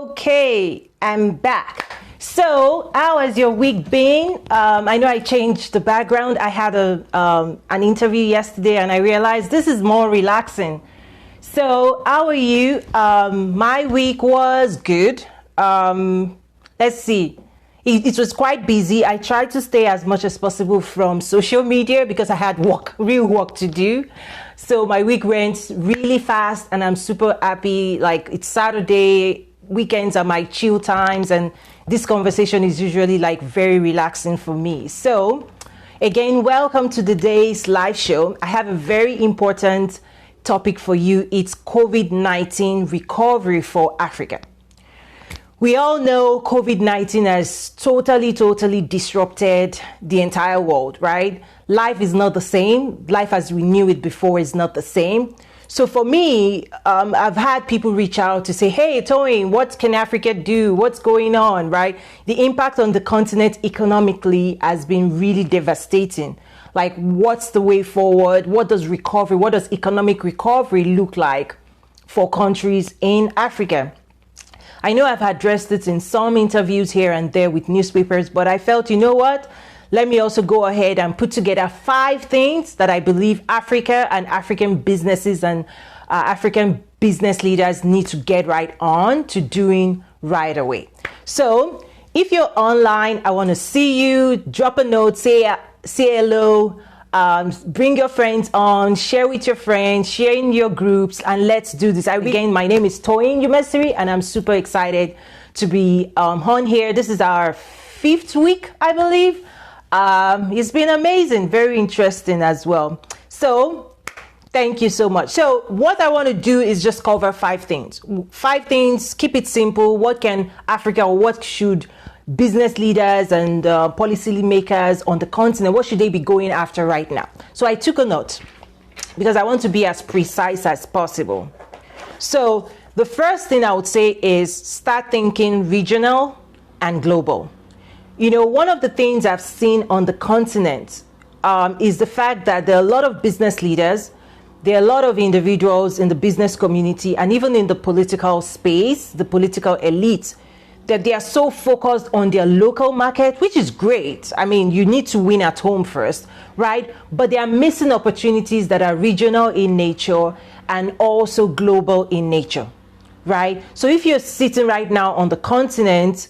Okay, I'm back. So, how has your week been? I know I changed the background. I had an interview yesterday and I realized this is more relaxing. So, how are you? My week was good. Let's see. It was quite busy. I tried to stay as much as possible from social media because I had real work to do. So my week went really fast and I'm super happy. Like, it's Saturday, weekends are my chill times, and this conversation is usually like very relaxing for me. So again, welcome to today's live show. I have a very important topic for you. It's COVID-19 recovery for Africa. We all know COVID-19 has totally disrupted the entire world, right? Life is not the same. Life as we knew it before is not the same. So for me, I've had people reach out to say, hey, Toyin, what can Africa do? What's going on, right? The impact on the continent economically has been really devastating. Like, what's the way forward? What does economic recovery look like for countries in Africa? I know I've addressed it in some interviews here and there with newspapers, but I felt, you know what? Let me also go ahead and put together 5 things that I believe Africa and African businesses and African business leaders need to get right on to doing right away. So if you're online, I want to see you. Drop a note, say hello. Bring your friends on, share with your friends, share in your groups, and let's do this. Again, my name is Toyin Umesiri, and I'm super excited to be on here. This is our 5th week, I believe. It's been amazing, very interesting as well. So thank you so much. So what I want to do is just cover 5 things. 5 things, keep it simple. What can Africa, or what should business leaders and policy makers on the continent, what should they be going after right now? So I took a note because I want to be as precise as possible. So the first thing I would say is start thinking regional and global. You know, one of the things I've seen on the continent is the fact that there are a lot of business leaders, there are a lot of individuals in the business community, and even in the political space, the political elite, that they are so focused on their local market, which is great. I mean, you need to win at home first, right? But they are missing opportunities that are regional in nature and also global in nature, right? So if you're sitting right now on the continent,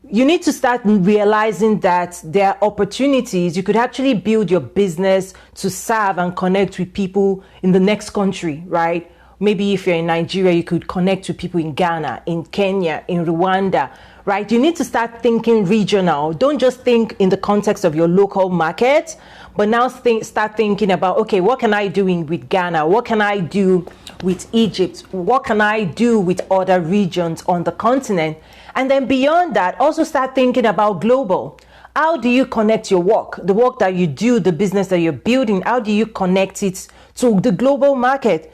you need to start realizing that there are opportunities. You could actually build your business to serve and connect with people in the next country, right? Maybe if you're in Nigeria, you could connect with people in Ghana, in Kenya, in Rwanda, right? You need to start thinking regional. Don't just think in the context of your local market, but now start thinking about, okay, what can I do with Ghana? What can I do with Egypt? What can I do with other regions on the continent? And then beyond that, also start thinking about global. How do you connect your work, the work that you do, the business that you're building? How do you connect it to the global market?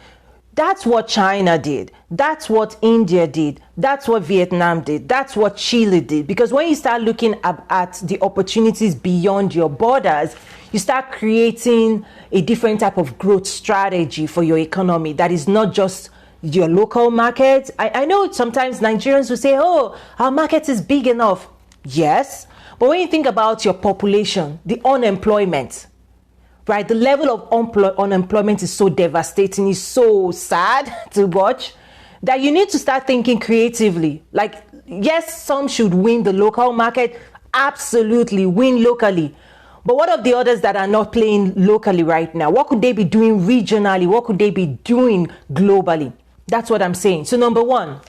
That's what China did. That's what India did. That's what Vietnam did. That's what Chile did. Because when you start looking at the opportunities beyond your borders, you start creating a different type of growth strategy for your economy that is not just your local market. I know sometimes Nigerians will say, oh, our market is big enough. Yes. But when you think about your population, the unemployment, right? The level of unemployment is so devastating, it's so sad to watch, that you need to start thinking creatively. Like, yes, some should win the local market, absolutely, win locally. But what of the others that are not playing locally right now? What could they be doing regionally? What could they be doing globally? That's what I'm saying. So number 1,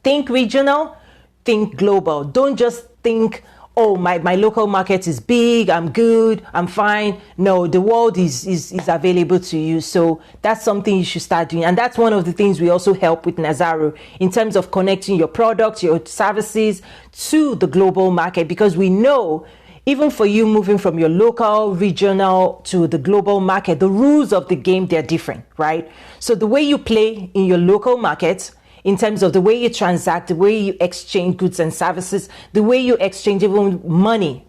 think regional, think global. Don't just think, oh, my local market is big, I'm good, I'm fine. No, the world is available to you. So that's something you should start doing. And that's one of the things we also help with Nazaro in terms of connecting your products, your services to the global market, because we know even for you moving from your local, regional to the global market, the rules of the game, they're different, right? So the way you play in your local market, in terms of the way you transact, the way you exchange goods and services, the way you exchange even money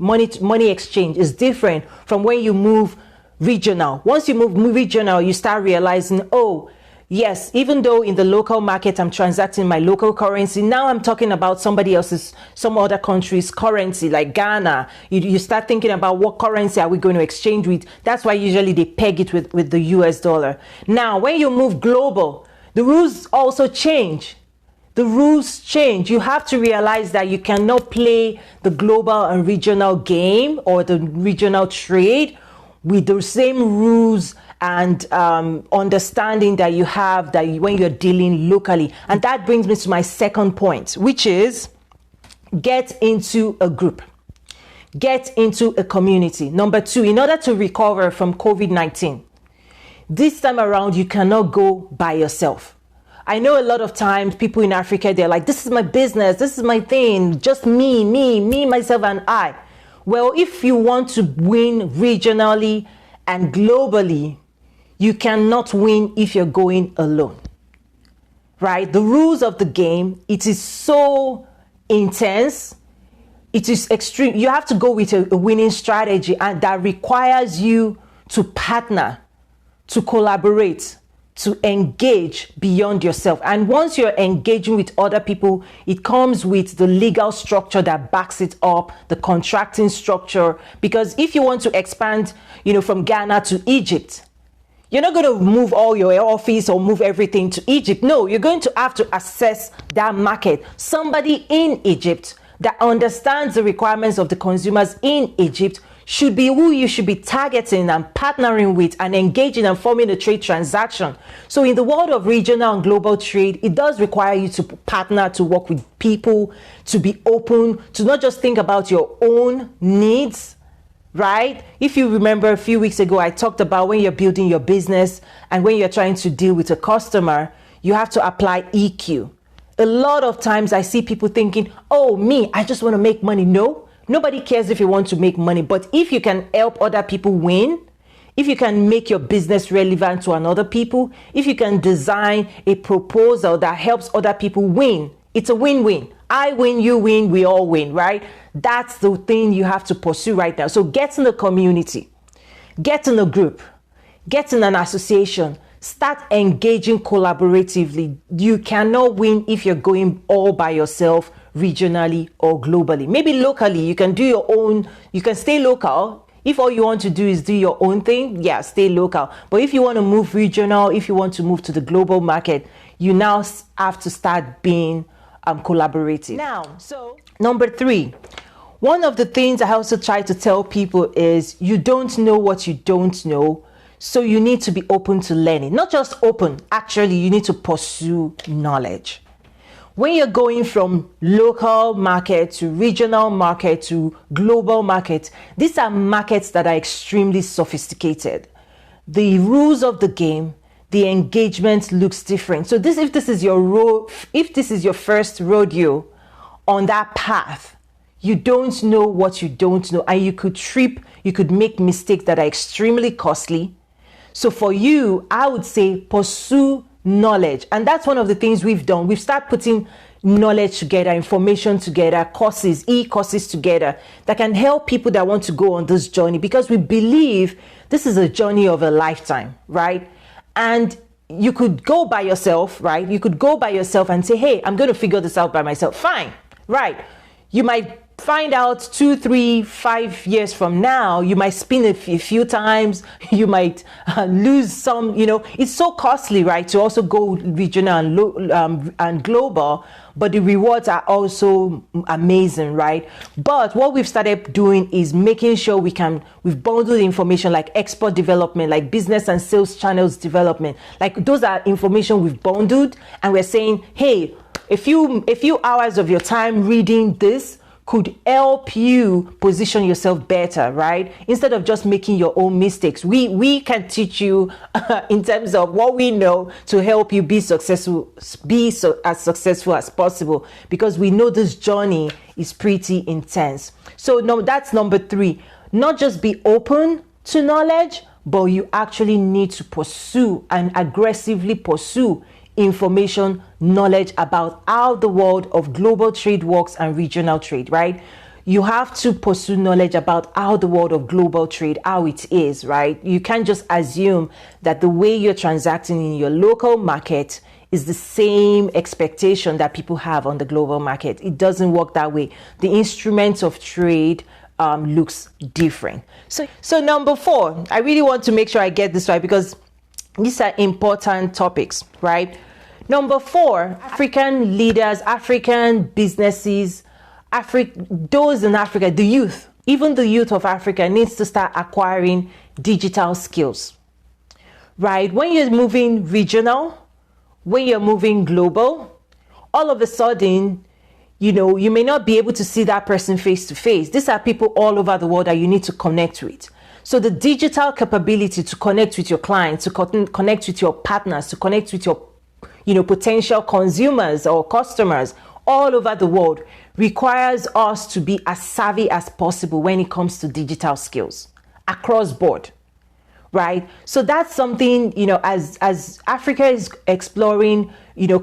exchange is different from when you move regional. Once you move regional, you start realizing, oh, Yes, even though in the local market I'm transacting my local currency, now I'm talking about somebody else's, some other country's currency, like Ghana. You start thinking about what currency are we going to exchange with. That's why usually they peg it with the US dollar. Now, when you move global, the rules also change. The rules change. You have to realize that you cannot play the global and regional game or the regional trade with the same rules and understanding that you have when you're dealing locally. And that brings me to my second point, which is get into a group. Get into a community. Number 2, in order to recover from COVID-19, this time around, you cannot go by yourself. I know a lot of times people in Africa, they're like, this is my business, this is my thing, just me, myself, and I. Well, if you want to win regionally and globally, you cannot win if you're going alone, right? The rules of the game, it is so intense. It is extreme. You have to go with a winning strategy, and that requires you to partner, to collaborate, to engage beyond yourself. And once you're engaging with other people, it comes with the legal structure that backs it up, the contracting structure. Because if you want to expand, from Ghana to Egypt, you're not going to move all your office or move everything to Egypt. No, you're going to have to assess that market. Somebody in Egypt that understands the requirements of the consumers in Egypt should be who you should be targeting and partnering with and engaging and forming a trade transaction. So in the world of regional and global trade, it does require you to partner, to work with people, to be open, to not just think about your own needs, right? If you remember a few weeks ago, I talked about when you're building your business and when you're trying to deal with a customer, you have to apply EQ. A lot of times I see people thinking, oh, me, I just want to make money. No. Nobody cares if you want to make money, but if you can help other people win, if you can make your business relevant to another people, if you can design a proposal that helps other people win, it's a win-win. I win, you win, we all win, right? That's the thing you have to pursue right now. So get in a community, get in a group, get in an association, start engaging collaboratively. You cannot win if you're going all by yourself, regionally or globally. Maybe locally, you can do your own, you can stay local. If all you want to do is do your own thing, yeah, stay local. But if you want to move regional, if you want to move to the global market, you now have to start being collaborative. Now, so number 3, one of the things I also try to tell people is you don't know what you don't know. So you need to be open to learning. Not just open, actually, you need to pursue knowledge. When you're going from local market to regional market to global market, these are markets that are extremely sophisticated. The rules of the game, the engagement looks different. So if this is your first rodeo on that path, you don't know what you don't know, and you could trip, you could make mistakes that are extremely costly. So for you, I would say pursue knowledge. And that's one of the things we've done. We've started putting knowledge together, information together, courses, e-courses together that can help people that want to go on this journey, because we believe this is a journey of a lifetime, right? And you could go by yourself, right? You could go by yourself and say, hey, I'm going to figure this out by myself. Fine, right? You might find out 2, 3, 5 years from now, you might spin a few times, you might lose some, it's so costly, right, to also go regional and global, but the rewards are also amazing, right? But what we've started doing is making sure we've bundled information like export development, like business and sales channels development, like those are information we've bundled, and we're saying, hey, a few hours of your time reading this could help you position yourself better, right? Instead of just making your own mistakes. We can teach you in terms of what we know to help you be as successful as possible, because we know this journey is pretty intense. So no, that's number 3. Not just be open to knowledge, but you actually need to pursue and aggressively pursue information, knowledge about how the world of global trade works and regional trade, right? you have to pursue knowledge about how the world of global trade, how it is, right? You can't just assume that the way you're transacting in your local market is the same expectation that people have on the global market. It doesn't work that way. The instruments of trade looks different. So number 4, I really want to make sure I get this right because these are important topics, right? Number 4, African leaders, African businesses, those in Africa, the youth, even the youth of Africa needs to start acquiring digital skills, right? When you're moving regional, when you're moving global, all of a sudden, you may not be able to see that person face to face. These are people all over the world that you need to connect with. So the digital capability to connect with your clients, to connect with your partners, to connect with your potential consumers or customers all over the world requires us to be as savvy as possible when it comes to digital skills across board, right? So that's something, as Africa is exploring,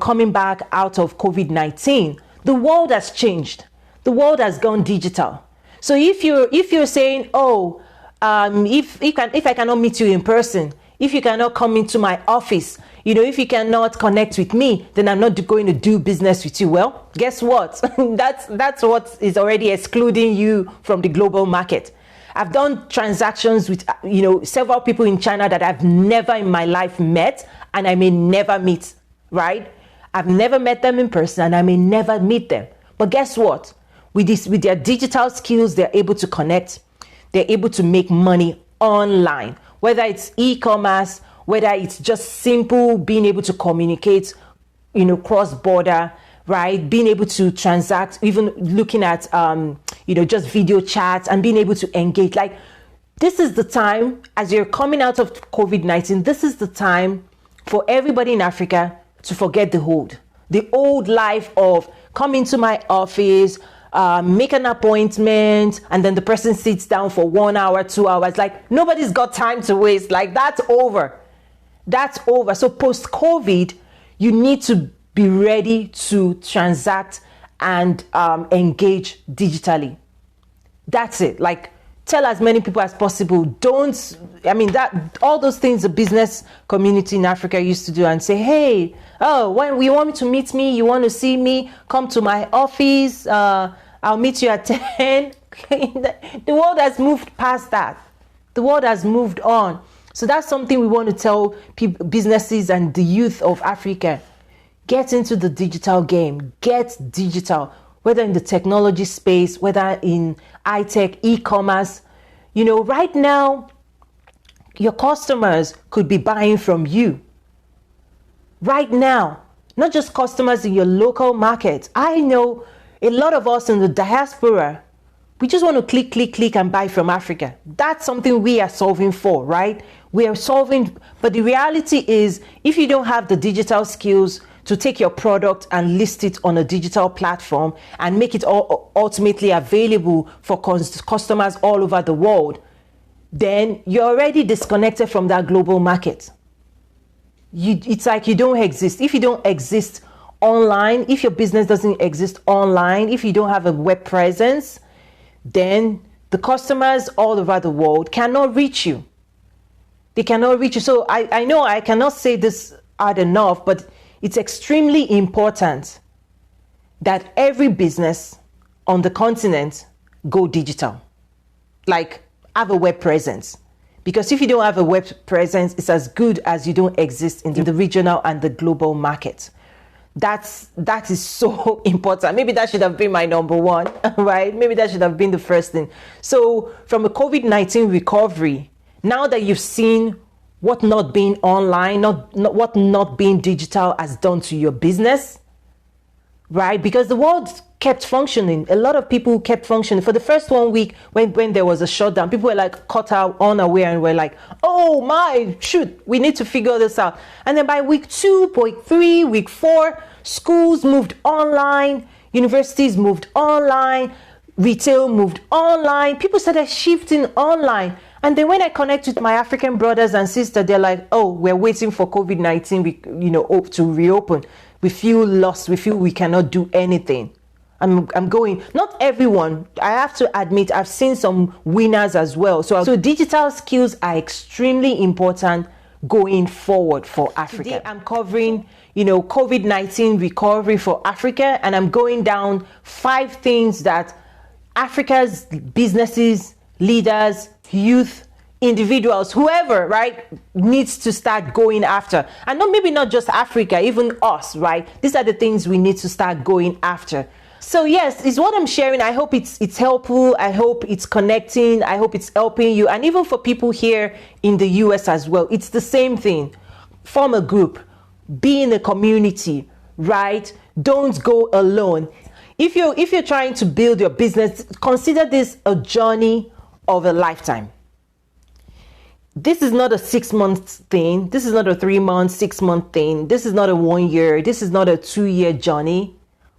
coming back out of COVID-19, the world has changed. The world has gone digital. So if you're saying, if I cannot meet you in person, if you cannot come into my office, if you cannot connect with me, then I'm not going to do business with you. Well, guess what? that's what is already excluding you from the global market. I've done transactions with, several people in China that I've never in my life met and I may never meet, right? I've never met them in person and I may never meet them. But guess what? With their digital skills, they're able to connect. They're able to make money online, whether it's e-commerce, whether it's just simple being able to communicate, cross-border, right? Being able to transact, even looking at, just video chats and being able to engage. Like, this is the time, as you're coming out of COVID-19, this is the time for everybody in Africa to forget the old life of come into my office, make an appointment, and then the person sits down for 1 hour, 2 hours. Like, nobody's got time to waste. Like, that's over. That's over. So post-COVID, you need to be ready to transact and engage digitally. That's it. Like, tell as many people as possible. All those things the business community in Africa used to do and say, hey, when you want me to meet me, you want to see me, come to my office, I'll meet you at 10. The world has moved past that. The world has moved on. So that's something we want to tell people, businesses and the youth of Africa. Get into the digital game. Get digital, whether in the technology space, whether in high-tech, e-commerce. Right now, your customers could be buying from you. Right now, not just customers in your local market. I know a lot of us in the diaspora, we just want to click and buy from Africa. That's something we are solving for, right? We are solving, but the reality is, if you don't have the digital skills to take your product and list it on a digital platform and make it ultimately available for customers all over the world, then you're already disconnected from that global market. It's like you don't exist. If you don't exist online, if your business doesn't exist online, if you don't have a web presence, then the customers all over the world cannot reach you. They cannot reach you. So I know I cannot say this hard enough, but it's extremely important that every business on the continent go digital. Like, have a web presence. Because if you don't have a web presence, it's as good as you don't exist in the regional and the global market. That is so important. Maybe that should have been my number 1, right? Maybe that should have been the first thing. So from a COVID-19 recovery, now that you've seen what not being online, what not being digital has done to your business, right? Because the world kept functioning. A lot of people kept functioning. For the first 1 week, when there was a shutdown, people were like caught out unaware and were like, oh my, shoot, we need to figure this out. And then by week 2, week 3, week 4, schools moved online, universities moved online, retail moved online, people started shifting online. And then when I connect with my African brothers and sisters, they're like, oh, we're waiting for COVID-19, to reopen. We feel lost. We feel we cannot do anything. I'm going. Not everyone. I have to admit, I've seen some winners as well. So digital skills are extremely important going forward for Africa. Today I'm covering, COVID-19 recovery for Africa, and I'm going down 5 things that Africa's businesses, leaders, youth, individuals, whoever, right, needs to start going after. And maybe not just Africa, even us, right? These are the things we need to start going after. So yes, it's what I'm sharing. I hope it's helpful. I hope it's connecting. I hope it's helping you. And even for people here in the US as well, it's the same thing. Form a group, be in a community, right? Don't go alone. If you're trying to build your business, consider this a journey of a lifetime. This is not a 6-month thing. This is not a 3-month, 6-month thing. This is not a 1 year. This is not a 2-year journey.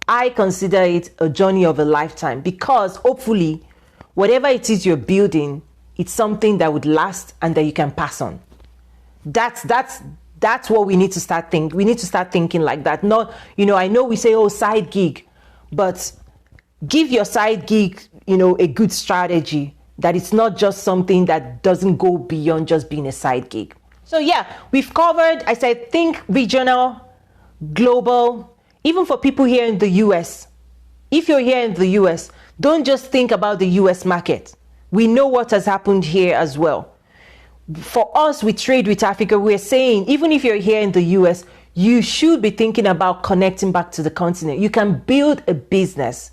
I consider it a journey of a lifetime, because hopefully whatever it is you're building, it's something that would last and that you can pass on. That's what we need to start thinking. We need to start thinking like that. Not, I know we say, side gig, but give your side gig, a good strategy, that it's not just something that doesn't go beyond just being a side gig. So yeah, we've covered, I said, think regional, global, even for people here in the US. If you're here in the US, don't just think about the US market. We know what has happened here as well. For us, we trade with Africa. We're saying, even if you're here in the US, you should be thinking about connecting back to the continent. You can build a business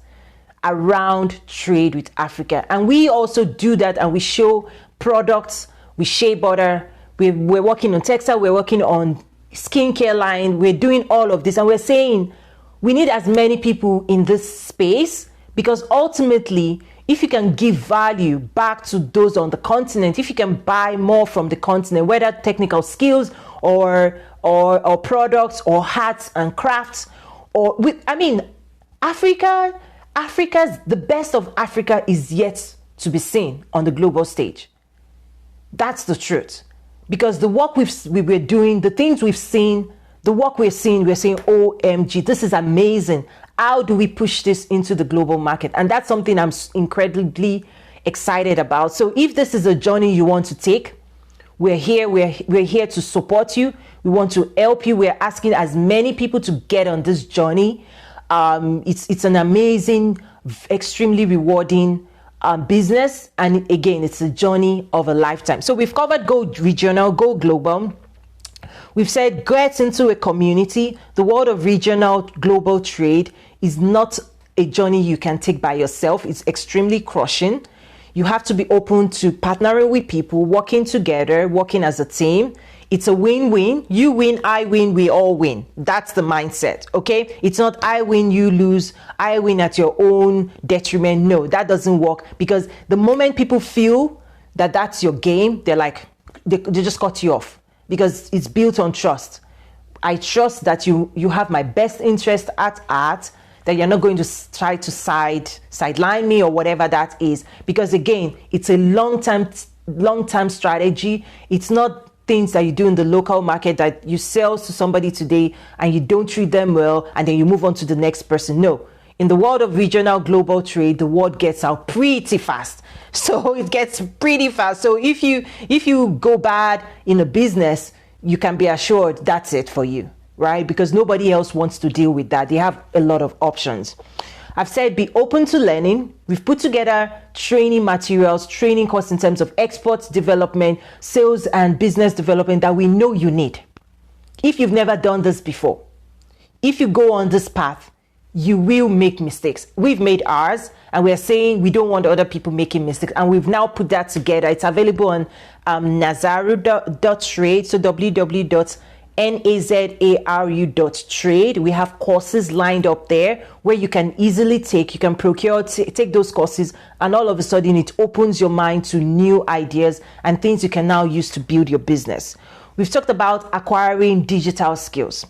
around trade with Africa. And we also do that, and we show products, we shea butter, we're working on textile, we're working on skincare line, we're doing all of this, and we're saying we need as many people in this space, because ultimately, if you can give value back to those on the continent, if you can buy more from the continent, whether technical skills or products or hats and crafts, Africa's, the best of Africa is yet to be seen on the global stage. That's the truth. Because the work we're doing, the things we've seen, the work we're saying, OMG, this is amazing. How do we push this into the global market? And that's something I'm incredibly excited about. So if this is a journey you want to take, we're here to support you. We want to help you. We're asking as many people to get on this journey. It's an amazing, extremely rewarding business, and again, it's a journey of a lifetime. So we've covered go regional, go global. We've said get into a community. The world of regional global trade is not a journey you can take by yourself. It's extremely crushing. You have to be open to partnering with people, working together, working as a team. It's a win-win. You win, I win, we all win. That's the mindset, okay? It's not I win, you lose, I win at your own detriment. No, that doesn't work, because the moment people feel that that's your game, they're like, they just cut you off, because it's built on trust. I trust that you have my best interest at heart, that you're not going to try to sideline me or whatever that is, because again, it's a long-term strategy. It's not things that you do in the local market that you sell to somebody today and you don't treat them well and then you move on to the next person. No, in the world of regional global trade, the word gets out pretty fast. So it gets pretty fast. So if you go bad in a business, you can be assured that's it for you, right? Because nobody else wants to deal with that. They have a lot of options. I've said be open to learning. We've put together training materials, training courses in terms of exports development, sales and business development that we know you need. If you've never done this before, if you go on this path, you will make mistakes. We've made ours, and we're saying we don't want other people making mistakes. And we've now put that together. It's available on nazaru.trade, so www.nazaru.trade. We have courses lined up there where you can easily take, you can procure, take those courses, and all of a sudden it opens your mind to new ideas and things you can now use to build your business. We've talked about acquiring digital skills.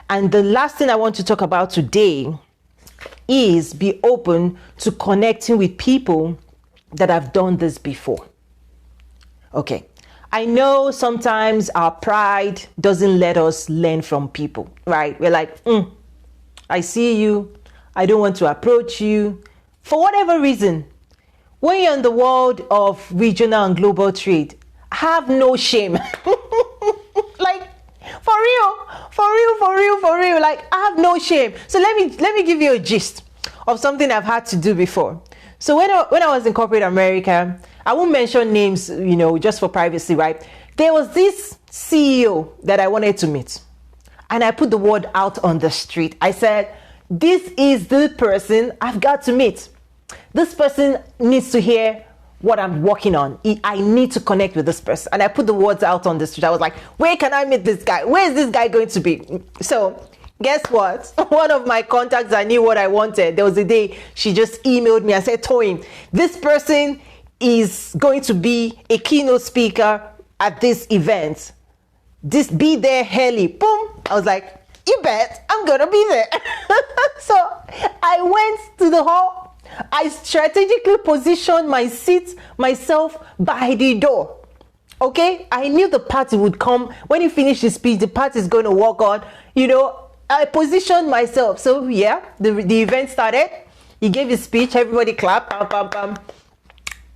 And the last thing I want to talk about today is be open to connecting with people that have done this before. Okay. I know sometimes our pride doesn't let us learn from people, right? We're like, I see you, I don't want to approach you. For whatever reason, when you're in the world of regional and global trade, have no shame. Like, for real. Like, I have no shame. So let me give you a gist of something I've had to do before. So when I was in corporate America, I won't mention names, just for privacy, right? There was this CEO that I wanted to meet. And I put the word out on the street. I said, this is the person I've got to meet. This person needs to hear what I'm working on. I need to connect with this person. And I put the words out on the street. I was like, where can I meet this guy? Where is this guy going to be? So guess what? One of my contacts, I knew what I wanted. There was a day she just emailed me and said, Toyin, this person is going to be a keynote speaker at this event. Be there early. Boom. I was like, you bet, I'm gonna be there. So I went to the hall. I strategically positioned myself by the door. Okay, I knew the party would come. When he finished his speech, the party is going to walk on. I positioned myself. So yeah, the event started. He gave his speech. Everybody clapped. Bam, bam, bam.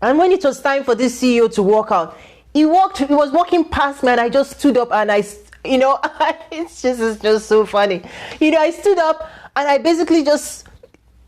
And when it was time for this CEO to walk out, he was walking past me, and I just stood up and it's just so funny. I stood up and I basically just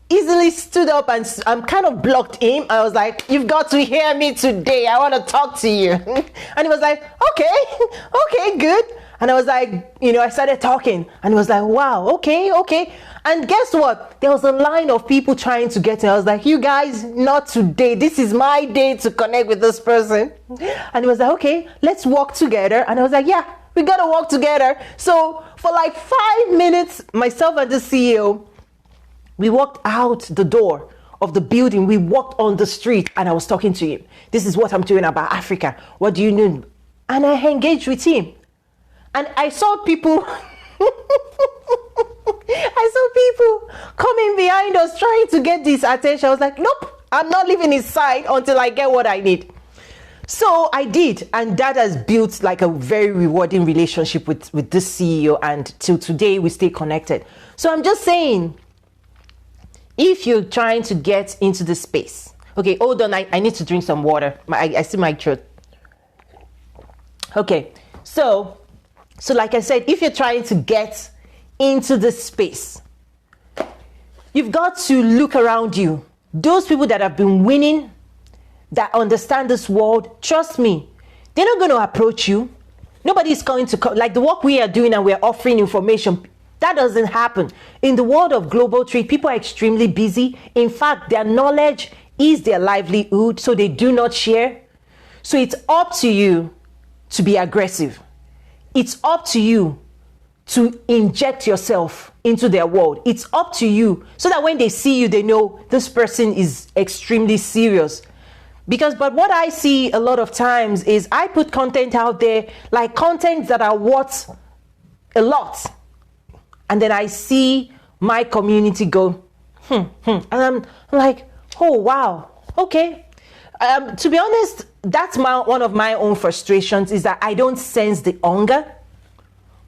easily stood up and I'm kind of blocked him. I was like, you've got to hear me today. I want to talk to you. And he was like, okay, good. And I was like, I started talking and he was like, wow, okay. And guess what? There was a line of people trying to get in. I was like, you guys, not today. This is my day to connect with this person. And he was like, okay, let's walk together. And I was like, yeah, we got to walk together. So for like 5 minutes, myself and the CEO, we walked out the door of the building. We walked on the street and I was talking to him. This is what I'm doing about Africa. What do you need? And I engaged with him. And I saw people coming behind us trying to get this attention. I was like, nope, I'm not leaving his side until I get what I need. So I did, and that has built like a very rewarding relationship with this CEO, and till today we stay connected. So I'm just saying, if you're trying to get into the space, okay, hold on, I need to drink some water. I see my throat. Okay, so like I said, if you're trying to get into this space, you've got to look around you. Those people that have been winning, that understand this world, trust me, they're not going to approach you. Nobody's going to come. Like the work we are doing and we're offering information, that doesn't happen. In the world of global trade, people are extremely busy. In fact, their knowledge is their livelihood, so they do not share. So it's up to you to be aggressive. It's up to you to inject yourself into their world. It's up to you so that when they see you, they know this person is extremely serious. But what I see a lot of times is I put content out there, like content that are worth a lot. And then I see my community go, And I'm like, oh, wow, okay. To be honest, that's one of my own frustrations, is that I don't sense the hunger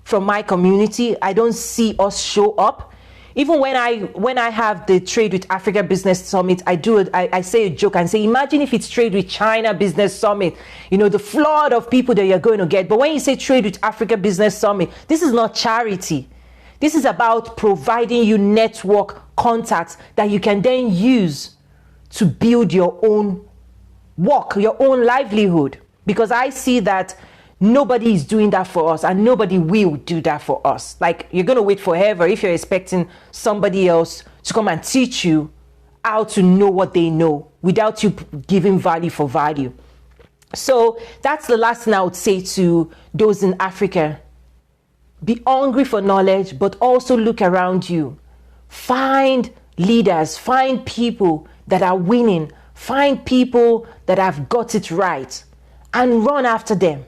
from my community. I don't see us show up. Even when I have the Trade with Africa Business Summit, I say a joke and say, imagine if it's Trade with China Business Summit, the flood of people that you're going to get. But when you say Trade with Africa Business Summit, this is not charity. This is about providing you network contacts that you can then use to build your own work, your own livelihood. Because I see that nobody is doing that for us, and nobody will do that for us. Like, you're going to wait forever if you're expecting somebody else to come and teach you how to know what they know without you giving value for value. So that's the last thing I would say to those in Africa. Be hungry for knowledge, but also look around you. Find leaders, find people that are winning, find people that have got it right, and run after them.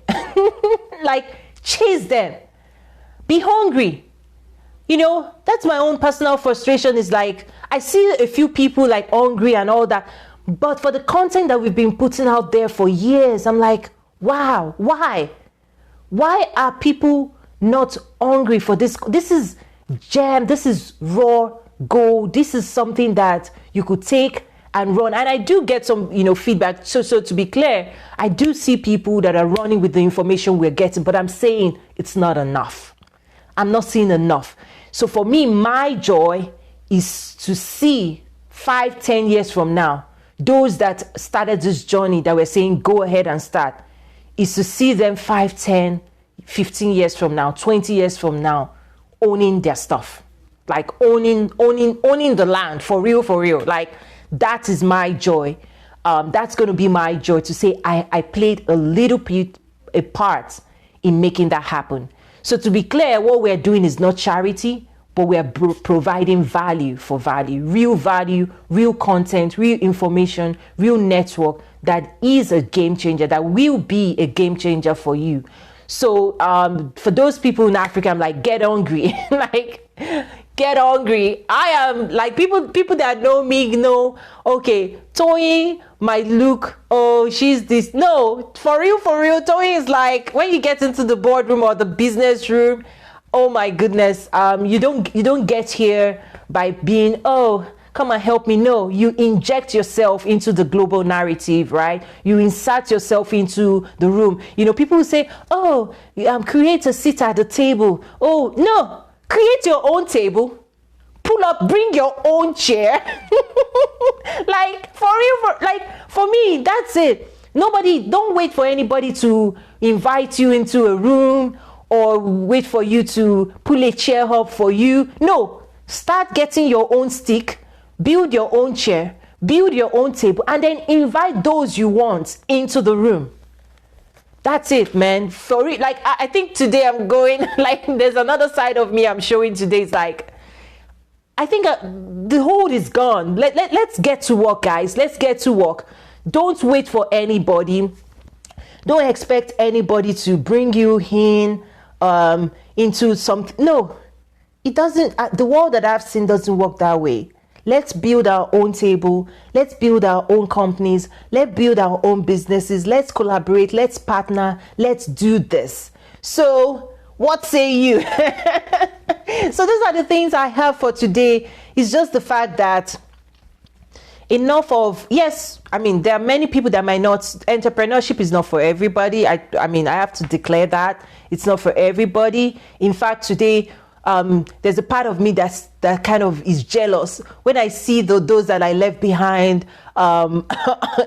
Like, chase them. Be hungry. That's my own personal frustration, is like, I see a few people like hungry and all that, but for the content that we've been putting out there for years, I'm like, wow, why are people not hungry for this? This is jam, this is raw go. This is something that you could take and run. And I do get some, feedback. So to be clear, I do see people that are running with the information we're getting, but I'm saying it's not enough. I'm not seeing enough. So for me, my joy is to see 5-10 years from now, those that started this journey that we're saying go ahead and start, is to see them 5-10 15 years from now, 20 years from now, owning their stuff, like owning the land for real. Like, that is my joy. That's going to be my joy, to say I played a part in making that happen. So to be clear, what we're doing is not charity, but we're providing value for value, real content, real information, real network that is a game changer, that will be a game changer for you. So for those people in Africa, I'm like, get hungry. Like, get hungry. I am like, people that know me know, okay, Toyin might look, oh, she's this. No, for real, Toyin is like, when you get into the boardroom or the business room, oh my goodness, you don't get here by being, oh, come and help me. No, you inject yourself into the global narrative, right? You insert yourself into the room. People will say, oh, create a seat at the table. Oh, no, create your own table. Pull up, bring your own chair. Like, for real, for me, that's it. Don't wait for anybody to invite you into a room or wait for you to pull a chair up for you. No, start getting your own stick. Build your own chair, build your own table, and then invite those you want into the room. That's it, man. For it, like, I think today I'm going, like, there's another side of me I'm showing today. It's like, I think the hold is gone. Let's get to work, guys. Let's get to work. Don't wait for anybody. Don't expect anybody to bring you in into something. No, it doesn't. The world that I've seen doesn't work that way. Let's build our own table. Let's build our own companies. Let's build our own businesses. Let's collaborate. Let's partner. Let's do this. So, what say you? So those are the things I have for today. It's just the fact that yes, I mean, there are many people that might not, entrepreneurship is not for everybody. I have to declare that it's not for everybody. In fact, today, there's a part of me that kind of is jealous when I see those that I left behind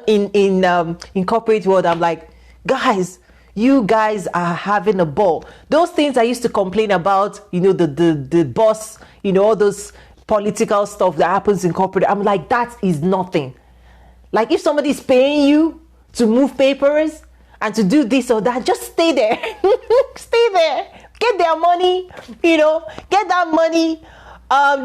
in corporate world. I'm like, guys, you guys are having a ball. Those things I used to complain about, the boss, all those political stuff that happens in corporate. I'm like, that is nothing. Like, if somebody's paying you to move papers and to do this or that, just stay there. Stay there. Get their money, get that money,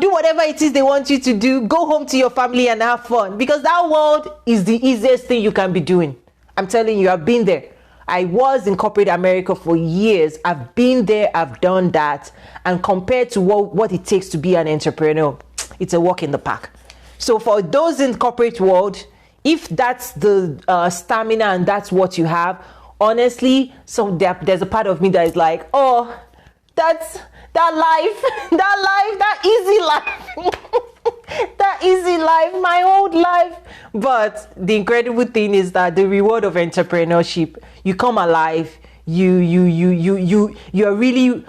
do whatever it is they want you to do. Go home to your family and have fun, because that world is the easiest thing you can be doing. I'm telling you, I've been there. I was in corporate America for years. I've been there, I've done that. And compared to what it takes to be an entrepreneur, it's a walk in the park. So for those in corporate world, if that's the stamina and that's what you have, honestly, so there's a part of me that is like, oh, that easy life, my old life. But the incredible thing is that the reward of entrepreneurship, you come alive, you're really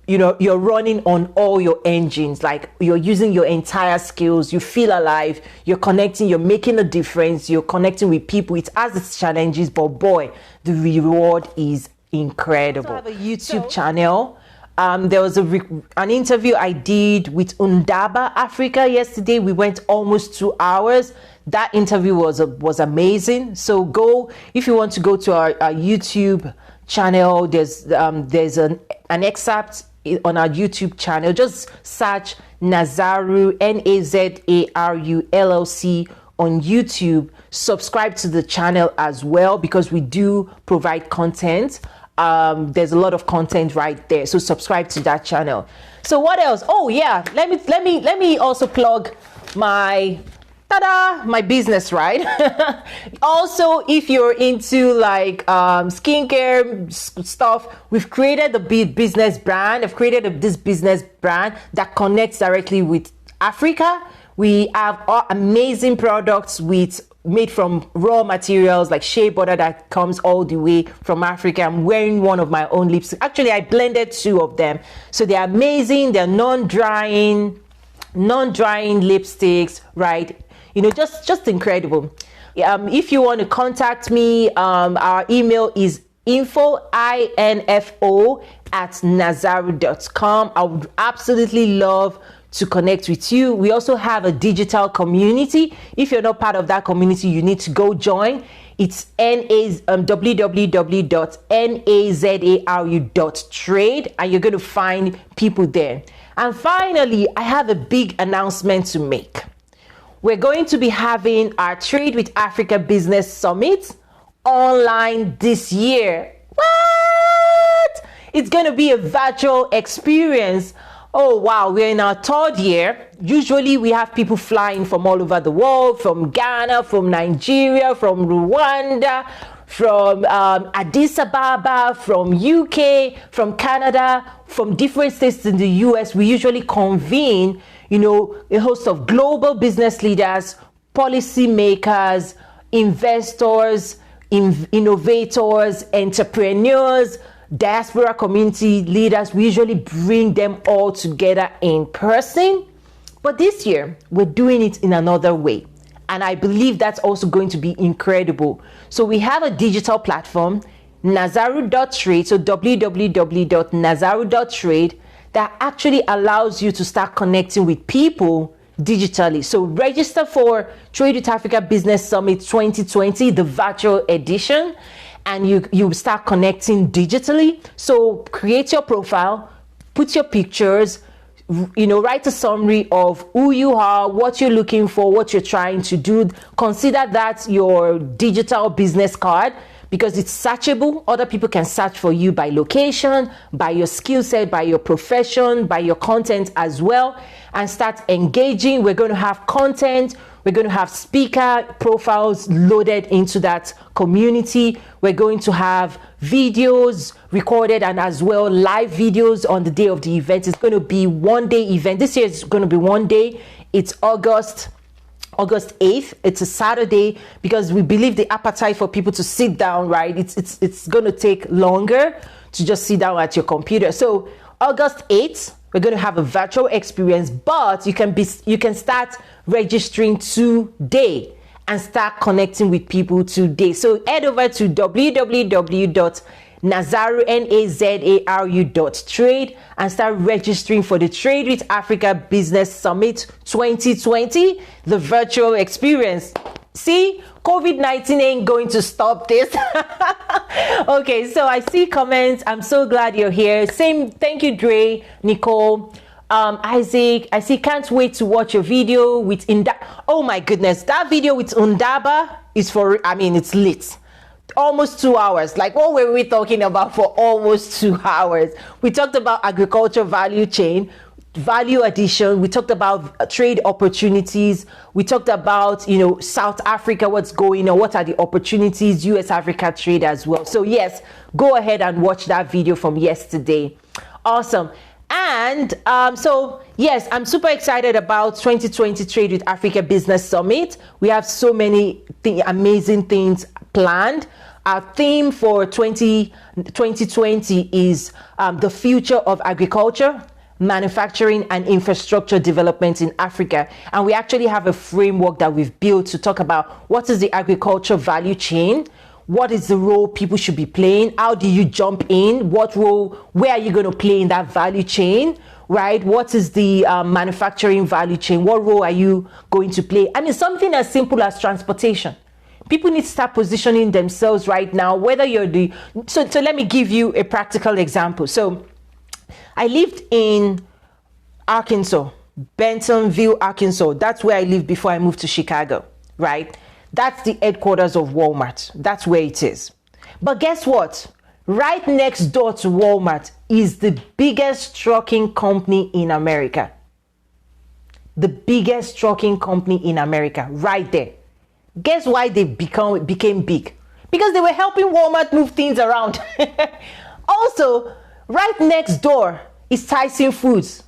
you're running on all your engines. Like, you're using your entire skills. You feel alive. You're connecting. You're making a difference. You're connecting with people. It has its challenges, but boy, the reward is incredible. I have a YouTube channel. There was an interview I did with Undaba Africa yesterday. We went almost 2 hours. That interview was amazing. So go, if you want to go to our YouTube channel, there's an excerpt on our YouTube channel. Just search Nazaru, Nazaru LLC on YouTube. Subscribe to the channel as well, because we do provide content. There's a lot of content right there, so subscribe to that channel. So what else? Oh yeah, let me also plug my business, right? Also, if you're into like skincare stuff, we've created a business brand. I've created this business brand that connects directly with Africa. We have amazing products made from raw materials like shea butter that comes all the way from Africa. I'm wearing one of my own lipsticks. Actually, I blended 2 of them. So they're amazing. They're non-drying lipsticks, right? Just incredible. If you want to contact me, our email is info@nazaru.com. I would absolutely love to connect with you. We also have a digital community. If you're not part of that community, you need to go join. It's www.nazaru.trade, and you're going to find people there. And finally, I have a big announcement to make. We're going to be having our Trade with Africa Business Summit online this year. What? It's going to be a virtual experience. Oh, wow. We're in our 3rd year. Usually we have people flying from all over the world, from Ghana, from Nigeria, from Rwanda, from Addis Ababa, from UK, from Canada, from different states in the US. We usually convene, a host of global business leaders, policy makers, investors, innovators, entrepreneurs, diaspora community leaders. We usually bring them all together in person. But this year, we're doing it in another way. And I believe that's also going to be incredible. So we have a digital platform, nazaru.trade, so www.nazaru.trade, that actually allows you to start connecting with people digitally. So register for Trade with Africa Business Summit 2020, the virtual edition, and you start connecting digitally. So create your profile, put your pictures, write a summary of who you are, what you're looking for, what you're trying to do. Consider that your digital business card, because it's searchable. Other people can search for you by location, by your skill set, by your profession, by your content as well, and start engaging. We're going to have content. We're going to have speaker profiles loaded into that community. We're going to have videos recorded and as well live videos on the day of the event. It's going to be 1-day event. This year it's going to be 1 day. It's August 8th. It's a Saturday, because we believe the appetite for people to sit down, right? It's going to take longer to just sit down at your computer. So August 8th, we're going to have a virtual experience, but you can start registering today and start connecting with people today. So head over to www.nazaru.trade and start registering for the Trade with Africa Business Summit 2020, the virtual experience. See, COVID-19 ain't going to stop this. Okay, so I see comments. I'm so glad you're here. Same, thank you, Dre, Nicole, Isaac. I see, can't wait to watch your video with oh my goodness, that video with Undaba is it's lit. Almost 2 hours. Like, what were we talking about for almost 2 hours? We talked about agriculture value chain, value addition. We talked about trade opportunities. We talked about, South Africa, what's going on, what are the opportunities, US Africa trade as well. So yes, go ahead and watch that video from yesterday. Awesome. And so yes, I'm super excited about 2020 Trade with Africa Business Summit. We have so many amazing things planned. Our theme for 2020 is the future of agriculture, manufacturing and infrastructure development in Africa. And we actually have a framework that we've built to talk about what is the agriculture value chain, what is the role people should be playing, how do you jump in, what role, where are you going to play in that value chain, right? What is the manufacturing value chain? What role are you going to play? Something as simple as transportation. People need to start positioning themselves right now, whether you're so let me give you a practical example. So I lived in Arkansas, Bentonville, Arkansas. That's where I lived before I moved to Chicago, right? That's the headquarters of Walmart. That's where it is. But guess what? Right next door to Walmart is the biggest trucking company in America. The biggest trucking company in America, right there. Guess why they became big? Because they were helping Walmart move things around. Also, right next door is Tyson Foods.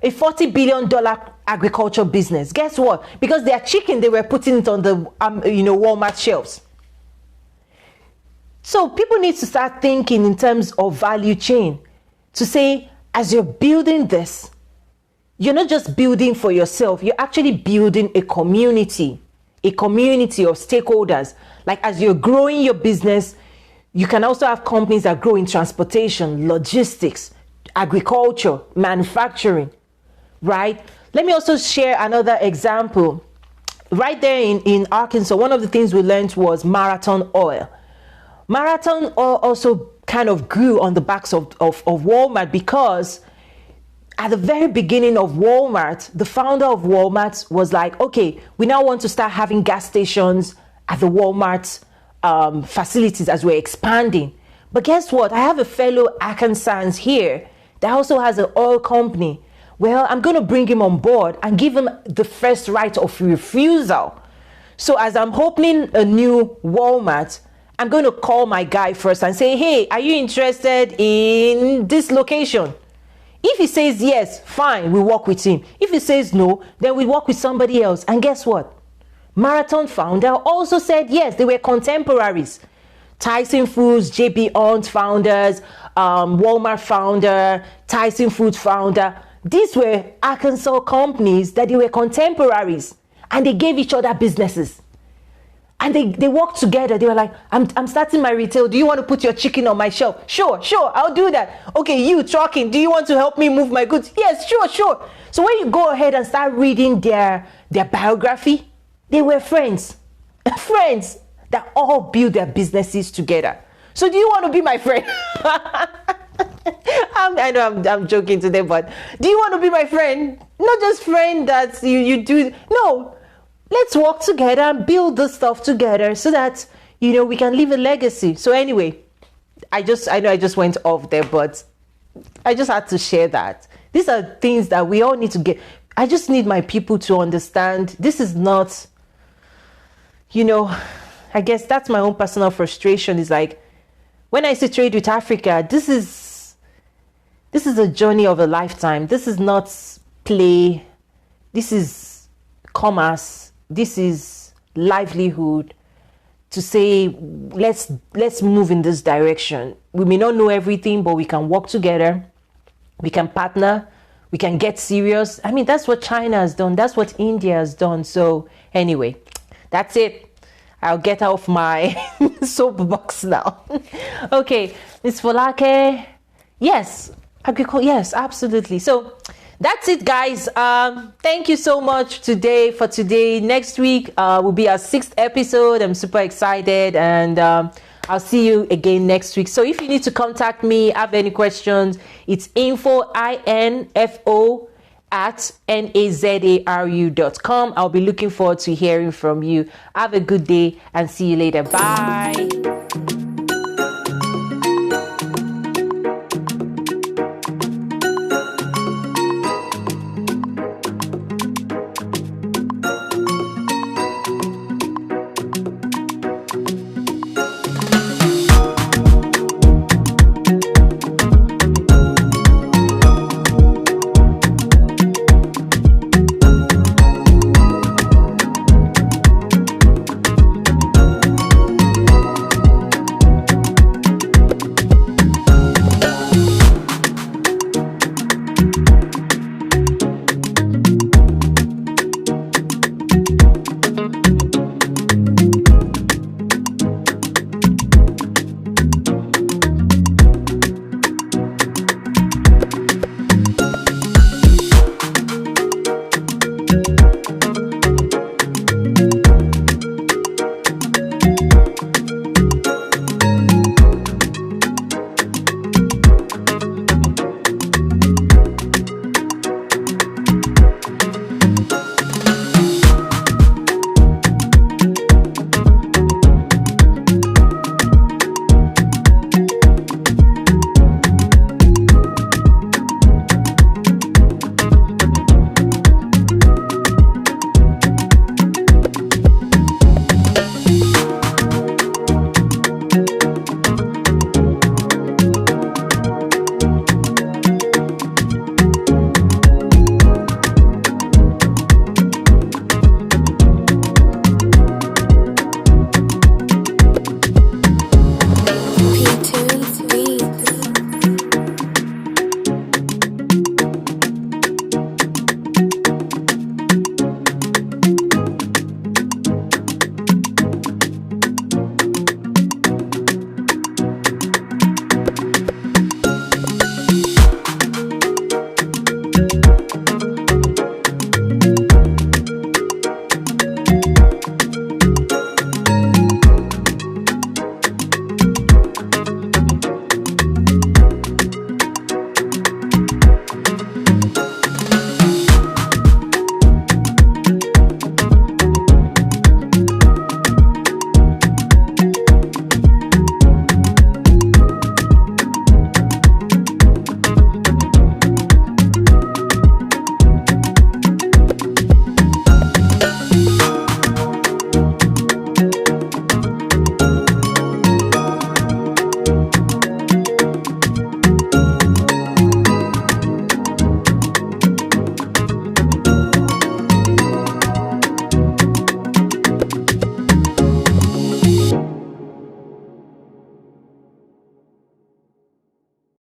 a $40 billion agriculture business. Guess what? Because their chicken, they were putting it on the Walmart shelves. So people need to start thinking in terms of value chain, to say, as you're building this, you're not just building for yourself, you're actually building a community of stakeholders. Like, as you're growing your business, you can also have companies that grow in transportation, logistics, agriculture, manufacturing, right? Let me also share another example. Right there in Arkansas, one of the things we learned was Marathon Oil. Marathon Oil also kind of grew on the backs of Walmart, because at the very beginning of Walmart, the founder of Walmart was like, okay, we now want to start having gas stations at the Walmart facilities as we're expanding. But guess what? I have a fellow Arkansans here that also has an oil company. Well, I'm going to bring him on board and give him the first right of refusal. So as I'm opening a new Walmart, I'm going to call my guy first and say, hey, are you interested in this location? If he says yes, fine, we work with him. If he says no, then we work with somebody else. And guess what? Marathon founder also said yes. They were contemporaries. Tyson Foods, JB Hunt founders, Walmart founder, Tyson Foods founder. These were Arkansas companies that they were contemporaries, and they gave each other businesses. And they worked together. They were like, I'm starting my retail. Do you want to put your chicken on my shelf? Sure, I'll do that. Okay, you trucking, do you want to help me move my goods? Yes, sure. So when you go ahead and start reading their biography, they were friends. Friends that all built their businesses together. So do you want to be my friend? I know I'm joking today, but do you want to be my friend? Not just friend that you do. No. Let's work together and build this stuff together so that, we can leave a legacy. So anyway, I know I just went off there, but I just had to share that. These are things that we all need to get. I just need my people to understand this is not, I guess that's my own personal frustration. Is like, when I say trade with Africa, this is a journey of a lifetime. This is not play. This is commerce. This is livelihood. To say, let's move in this direction. We may not know everything, but we can work together. We can partner. We can get serious. I mean, that's what China has done. That's what India has done. So anyway, that's it. I'll get off my soapbox now. Okay, Ms. Folake. Yes, yes, absolutely. So that's it, guys. Thank you so much for today. Next week will be our 6th episode. I'm super excited, and I'll see you again next week. So if you need to contact me, have any questions, it's info@nazaru.com. I'll be looking forward to hearing from you. Have a good day and see you later. Bye.